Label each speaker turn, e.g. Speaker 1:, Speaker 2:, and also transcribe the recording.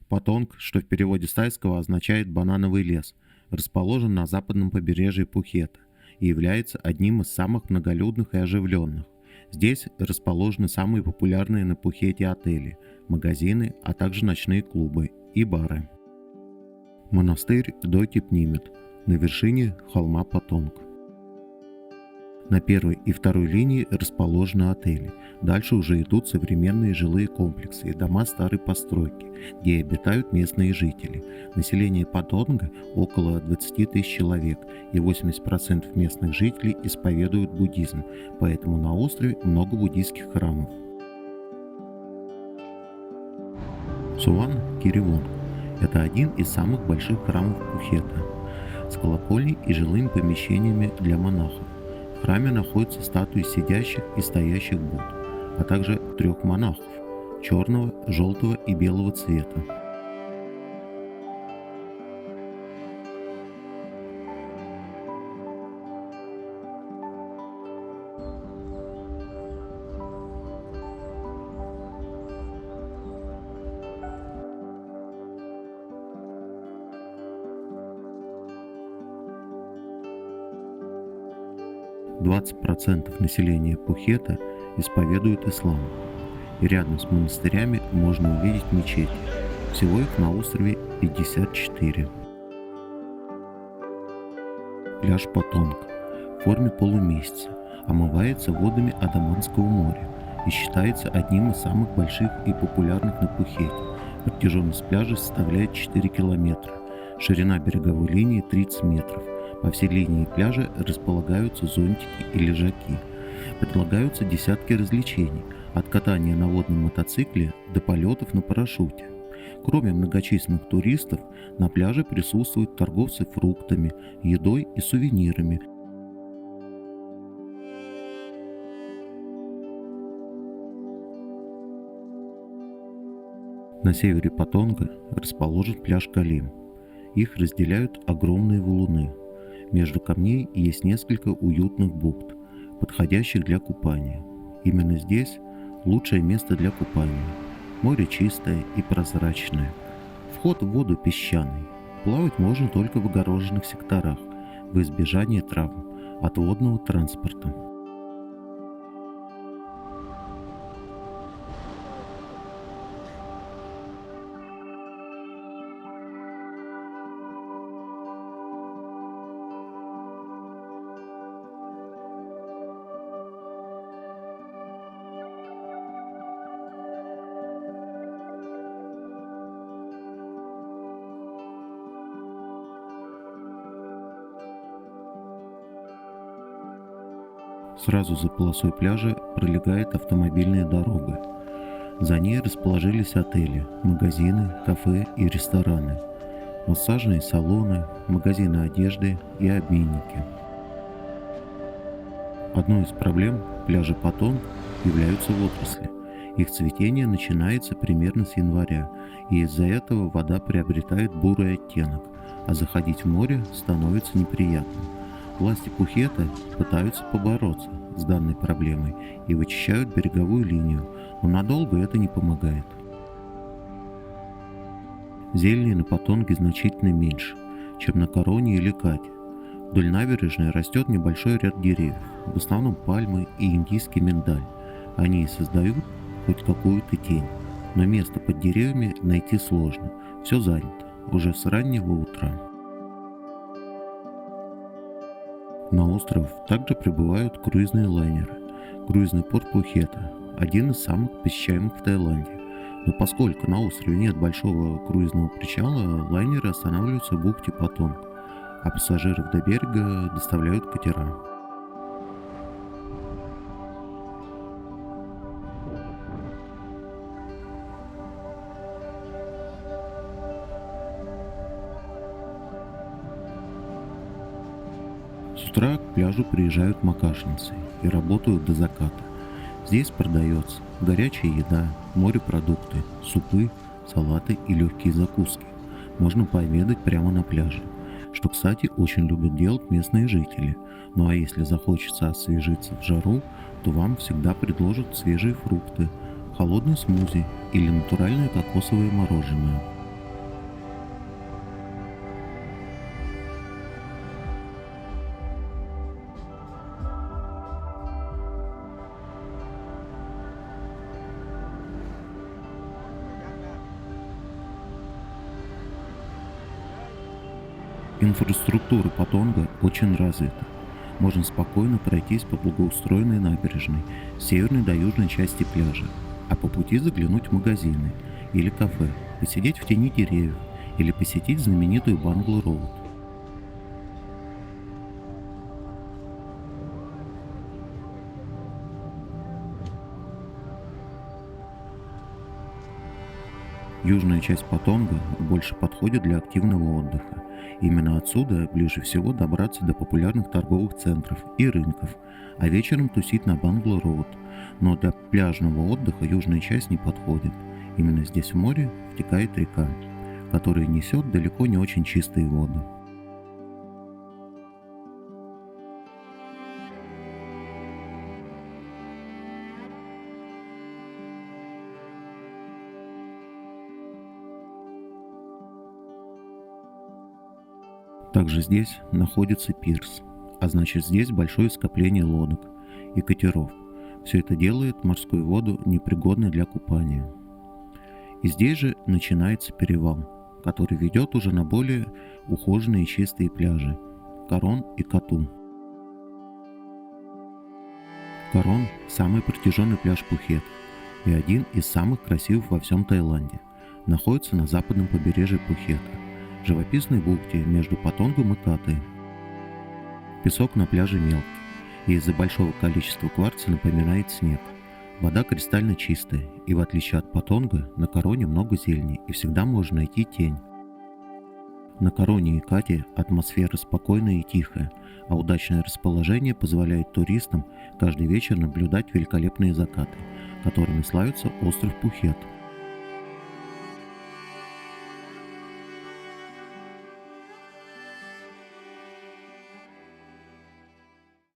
Speaker 1: Патонг, что в переводе с тайского означает «банановый лес», расположен на западном побережье Пхукета и является одним из самых многолюдных и оживленных. Здесь расположены самые популярные на Пхукете отели, магазины, а также ночные клубы и бары. Монастырь Дойкеп-Нимет на вершине холма Патонг. На первой и второй линии расположены отели. Дальше уже идут современные жилые комплексы и дома старой постройки, где обитают местные жители. Население Патонга около 20 тысяч человек, и 80% местных жителей исповедуют буддизм, поэтому на острове много буддийских храмов. Суван Киривон – это один из самых больших храмов Пхукета, с колокольней и жилыми помещениями для монахов. В храме находятся статуи сидящих и стоящих Будд, а также 3 монахов – черного, желтого и белого цвета. – 20% населения Пхукета исповедуют ислам, и рядом с монастырями можно увидеть мечети. Всего их на острове 54. Пляж Патонг в форме полумесяца омывается водами Адаманского моря и считается одним из самых больших и популярных на Пхукете. Протяженность пляжа составляет 4 километра, ширина береговой линии 30 метров. По всей линии пляжа располагаются зонтики и лежаки. Предлагаются десятки развлечений, от катания на водном мотоцикле до полетов на парашюте. Кроме многочисленных туристов, на пляже присутствуют торговцы фруктами, едой и сувенирами. На севере Патонга расположен пляж Калим. Их разделяют огромные валуны. Между камней есть несколько уютных бухт, подходящих для купания. Именно здесь лучшее место для купания. Море чистое и прозрачное. Вход в воду песчаный. Плавать можно только в огороженных секторах, в избежание травм от водного транспорта. Сразу за полосой пляжа пролегает автомобильная дорога. За ней расположились отели, магазины, кафе и рестораны, массажные салоны, магазины одежды и обменники. Одной из проблем пляжа Патонг являются водоросли. Их цветение начинается примерно с января, и из-за этого вода приобретает бурый оттенок, а заходить в море становится неприятно. Власти Пхукета пытаются побороться с данной проблемой и вычищают береговую линию, но надолго это не помогает. Зелени на Патонге значительно меньше, чем на Короне или Кате. Вдоль набережной растет небольшой ряд деревьев, в основном пальмы и индийский миндаль. Они и создают хоть какую-то тень, но место под деревьями найти сложно, все занято, уже с раннего утра. На остров также прибывают круизные лайнеры. Круизный порт Пхукета – один из самых посещаемых в Таиланде. Но поскольку на острове нет большого круизного причала, лайнеры останавливаются в бухте Патонг, а пассажиров до берега доставляют катера. С утра к пляжу приезжают макашницы и работают до заката. Здесь продается горячая еда, морепродукты, супы, салаты и легкие закуски. Можно пообедать прямо на пляже, что, кстати, очень любят делать местные жители. Ну а если захочется освежиться в жару, то вам всегда предложат свежие фрукты, холодный смузи или натуральное кокосовое мороженое. Инфраструктура Патонга очень развита. Можно спокойно пройтись по благоустроенной набережной с северной до южной части пляжа, а по пути заглянуть в магазины или кафе, посидеть в тени деревьев или посетить знаменитую Бангл-Роуд. Южная часть Патонга больше подходит для активного отдыха. Именно отсюда ближе всего добраться до популярных торговых центров и рынков, а вечером тусить на Бангл-Роуд. Но для пляжного отдыха южная часть не подходит. Именно здесь в море втекает река, которая несет далеко не очень чистые воды. Также здесь находится пирс, а значит здесь большое скопление лодок и катеров. Все это делает морскую воду непригодной для купания. И здесь же начинается перевал, который ведет уже на более ухоженные и чистые пляжи Корон и Катун. Корон – самый протяженный пляж Пхукет и один из самых красивых во всем Таиланде. Находится на западном побережье Пхукета, живописной бухте между Патонгом и Катой. Песок на пляже мелкий, и из-за большого количества кварца напоминает снег. Вода кристально чистая, и в отличие от Патонга, на Короне много зелени и всегда можно найти тень. На Короне и Кате атмосфера спокойная и тихая, а удачное расположение позволяет туристам каждый вечер наблюдать великолепные закаты, которыми славится остров Пхукет.